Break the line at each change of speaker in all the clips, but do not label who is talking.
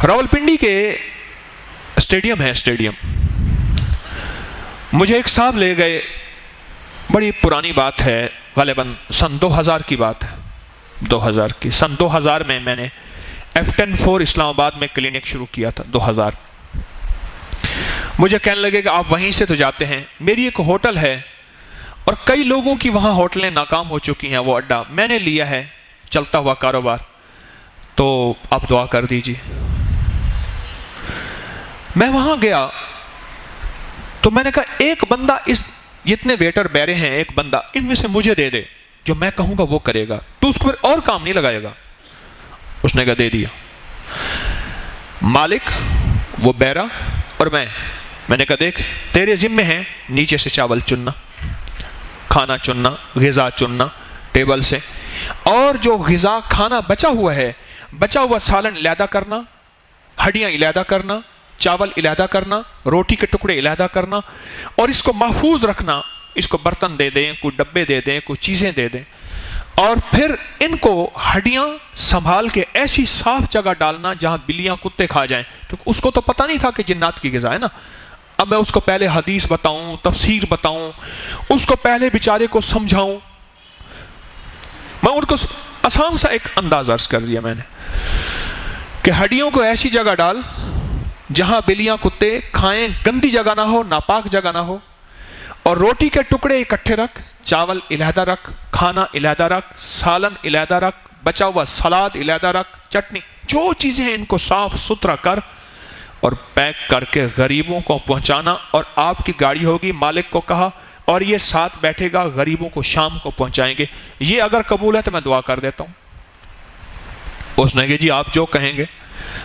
راولپنڈی کے اسٹیڈیم ہے، اسٹیڈیم مجھے ایک صاحب لے گئے، بڑی پرانی بات ہے، غالباً سن 2000 کی بات ہے، 2000 کی، سن 2000 میں نے F10-4 اسلام آباد میں کلینک شروع کیا تھا، 2000۔ مجھے کہنے لگے کہ آپ وہیں سے تو جاتے ہیں، میری ایک ہوٹل ہے اور کئی لوگوں کی وہاں ہوٹلیں ناکام ہو چکی ہیں، وہ اڈا میں نے لیا ہے، چلتا ہوا کاروبار، تو آپ دعا کر دیجیے۔ میں وہاں گیا تو میں نے کہا ایک بندہ، اس جتنے ویٹر بیرے ہیں، ایک بندہ ان میں سے مجھے دے دے، جو میں کہوں گا وہ کرے گا، تو اس کو پھر اور کام نہیں لگائے گا۔ اس نے کہا دے دیا۔ مالک وہ بیرا اور میں نے کہا دیکھ تیرے ذمے ہیں نیچے سے چاول چننا، کھانا چننا، غذا چننا ٹیبل سے، اور جو غذا کھانا بچا ہوا ہے، بچا ہوا سالن علیحدہ کرنا، ہڈیاں علیحدہ کرنا، چاول علیحدہ کرنا، روٹی کے ٹکڑے علیحدہ کرنا، اور اس کو محفوظ رکھنا، اس کو برتن دے دیں، کوئی ڈبے دے دیں، کوئی چیزیں دے دیں، اور پھر ان کو ہڈیاں سنبھال کے ایسی صاف جگہ ڈالنا جہاں بلیاں کتے کھا جائیں، کیونکہ اس کو تو پتہ نہیں تھا کہ جنات کی غذا ہے نا۔ اب میں اس کو پہلے حدیث بتاؤں، تفسیر بتاؤں، اس کو پہلے بیچارے کو سمجھاؤں، میں ان کو آسان سا ایک انداز عرض کر دیا میں نے کہ ہڈیوں کو ایسی جگہ ڈال جہاں بلیاں کتے کھائیں، گندی جگہ نہ ہو، ناپاک جگہ نہ ہو، اور روٹی کے ٹکڑے اکٹھے رکھ، چاول علیحدہ رکھ، کھانا علیحدہ رکھ، سالن علیحدہ رکھ، بچا ہوا سلاد علیحدہ رکھ، چٹنی، جو چیزیں ہیں ان کو صاف ستھرا کر اور پیک کر کے غریبوں کو پہنچانا، اور آپ کی گاڑی ہوگی، مالک کو کہا، اور یہ ساتھ بیٹھے گا، غریبوں کو شام کو پہنچائیں گے، یہ اگر قبول ہے تو میں دعا کر دیتا ہوں۔ اس نے کہا جی آپ جو کہیں گے۔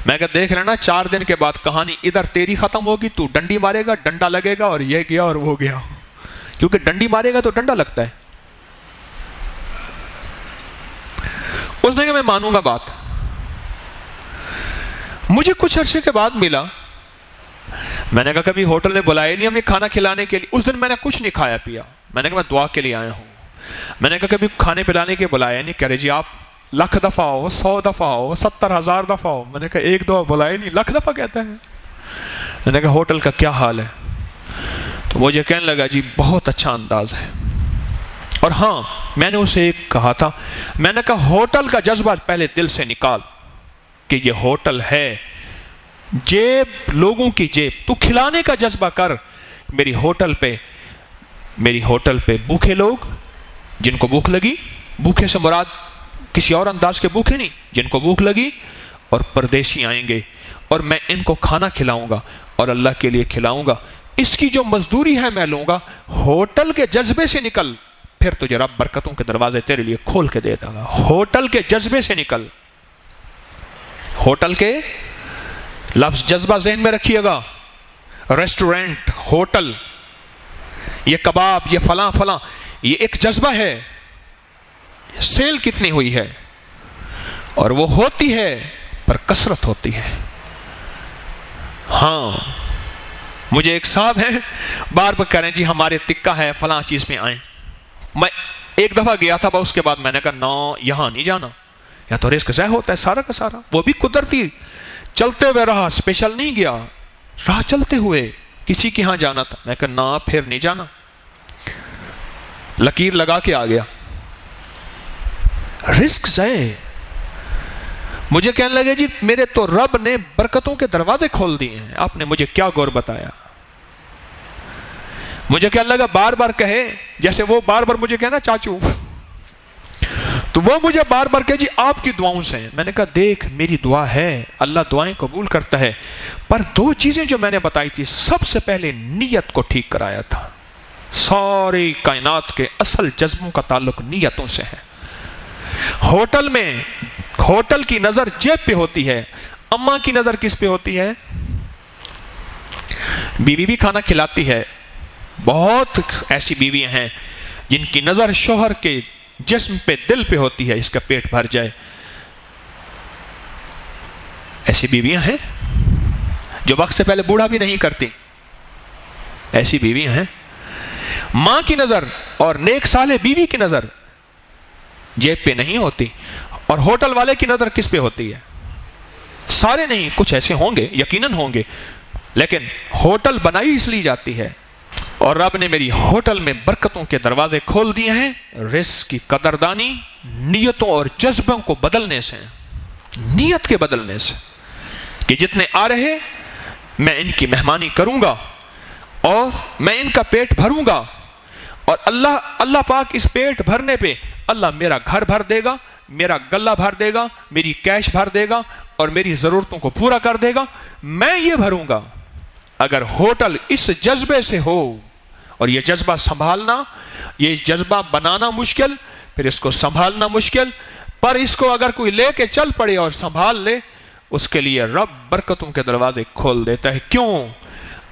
میں کہا دیکھ لینا 4 دن کے بعد کہانی ادھر تیری ختم ہوگی، تو ڈنڈی مارے گا، ڈنڈا لگے گا، اور یہ گیا اور وہ گیا، کیونکہ ڈنڈی مارے گا تو ڈنڈا لگتا ہے۔ اس نے کہا میں مانوں گا بات۔ مجھے کچھ عرصے کے بعد ملا، میں نے کہا کبھی ہوٹل نے بلایا نہیں ہمیں کھانا کھلانے کے لیے، اس دن میں نے کچھ نہیں کھایا پیا، میں نے کہا میں دعا کے لیے آیا ہوں۔ میں نے کہا کبھی کھانے پلانے کے بلایا نہیں، کہہ رہے جی آپ 1,00,000 دفعہ ہو، 100 دفعہ ہو، 70,000 دفعہ ہو۔ میں نے کہا ایک دفعہ بلایا نہیں، 1,00,000 دفعہ کہتا ہے۔ میں نے کہا ہوٹل کا کیا حال ہے؟ تو مجھے کہنے لگا جی بہت اچھا انداز ہے، اور ہاں میں نے اسے ایک کہا تھا، میں نے کہا ہوٹل کا جذبہ پہلے دل سے نکال کہ یہ ہوٹل ہے، جیب لوگوں کی جیب، تو کھلانے کا جذبہ کر۔ میری ہوٹل پہ بھوکے لوگ، جن کو بھوک لگی، بھوکے سے مراد کسی اور انداز کے بھوکے نہیں، جن کو بھوک لگی، اور پردیسی آئیں گے، اور میں ان کو کھانا کھلاؤں گا اور اللہ کے لیے کھلاؤں گا، اس کی جو مزدوری ہے میں لوں گا۔ ہوٹل کے جذبے سے نکل، پھر تجھے رب برکتوں کے دروازے تیرے لیے کھول کے دے دے گا۔ ہوٹل کے جذبے سے نکل، ہوٹل کے لفظ جذبہ ذہن میں رکھیے گا، ریسٹورنٹ، ہوٹل، یہ کباب، یہ فلاں فلاں، یہ ایک جذبہ ہے۔ سیل کتنی ہوئی ہے، اور وہ ہوتی ہے پر کثرت ہوتی ہے۔ ہاں مجھے ایک صاحب ہیں بار بار کہہ رہے ہیں جی ہمارے تکہ ہے فلاں چیز میں آئیں۔ میں ایک دفعہ گیا تھا، اس کے بعد میں نے کہا نو یہاں نہیں جانا، یا تو رزق ضائع ہوتا ہے سارا کا سارا۔ وہ بھی قدرتی چلتے ہوئے رہا، اسپیشل نہیں گیا، راہ چلتے ہوئے کسی کے ہاں جانا تھا، میں کہا نا پھر نہیں جانا، لکیر لگا کے آ گیا، رزق ضائع۔ مجھے کہنے لگے جی میرے تو رب نے برکتوں کے دروازے کھول دیے ہیں، آپ نے مجھے کیا غور بتایا؟ مجھے کہنے لگا بار بار کہے، جیسے وہ بار بار مجھے کہنا چاچو، تو وہ مجھے بار بار کہے جی آپ کی دعاؤں سے ہیں۔ میں نے کہا دیکھ میری دعا ہے، اللہ دعائیں قبول کرتا ہے، پر 2 چیزیں جو میں نے بتائی تھی، سب سے پہلے نیت کو ٹھیک کرایا تھا۔ ساری کائنات کے اصل جذبوں کا تعلق نیتوں سے ہے۔ ہوٹل میں، ہوٹل کی نظر جیب پہ ہوتی ہے، اماں کی نظر کس پہ ہوتی ہے؟ بیوی بھی کھانا کھلاتی ہے، بہت ایسی بیویاں ہیں جن کی نظر شوہر کے جسم پہ، دل پہ ہوتی ہے، اس کا پیٹ بھر جائے۔ ایسی بیویاں ہیں جو وقت سے پہلے بوڑھا بھی نہیں کرتی، ایسی بیویاں ہیں۔ ماں کی نظر اور نیک صالح بیوی کی نظر جیب پہ نہیں ہوتی، اور ہوٹل والے کی نظر کس پہ ہوتی ہے؟ سارے نہیں، کچھ ایسے ہوں گے، یقیناً ہوں گے، لیکن ہوٹل بنائی اس لیے جاتی ہے، اور رب نے میری ہوٹل میں برکتوں کے دروازے کھول دیے ہیں رزق کی قدردانی نیتوں اور جذبوں کو بدلنے سے، نیت کے بدلنے سے، کہ جتنے آ رہے میں ان کی مہمانی کروں گا اور میں ان کا پیٹ بھروں گا، اور اللہ پاک اس پیٹ بھرنے پہ اللہ میرا گھر بھر دے گا، میرا گلہ بھر دے گا، میری کیش بھر دے گا اور میری ضرورتوں کو پورا کر دے گا، میں یہ بھروں گا۔ اگر ہوٹل اس جذبے سے ہو، اور یہ جذبہ سنبھالنا، یہ جذبہ بنانا مشکل، پھر اس کو سنبھالنا مشکل، پر اس کو اگر کوئی لے کے چل پڑے اور سنبھال لے، اس کے لیے رب برکتوں کے دروازے کھول دیتا ہے۔ کیوں؟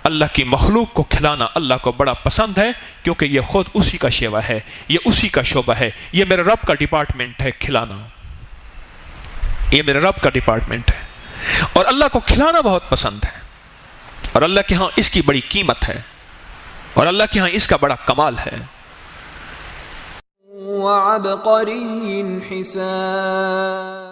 اللہ کی مخلوق کو کھلانا اللہ کو بڑا پسند ہے، کیونکہ یہ خود اسی کا شیوا ہے، یہ اسی کا شعبہ ہے، یہ میرے رب کا ڈپارٹمنٹ ہے کھلانا، یہ میرے رب کا ڈپارٹمنٹ ہے، اور اللہ کو کھلانا بہت پسند ہے، اور اللہ کے ہاں اس کی بڑی قیمت ہے، اور اللہ کے ہاں اس کا بڑا کمال ہے۔
وَعَبْقَرِيٍّ حِسَانٍ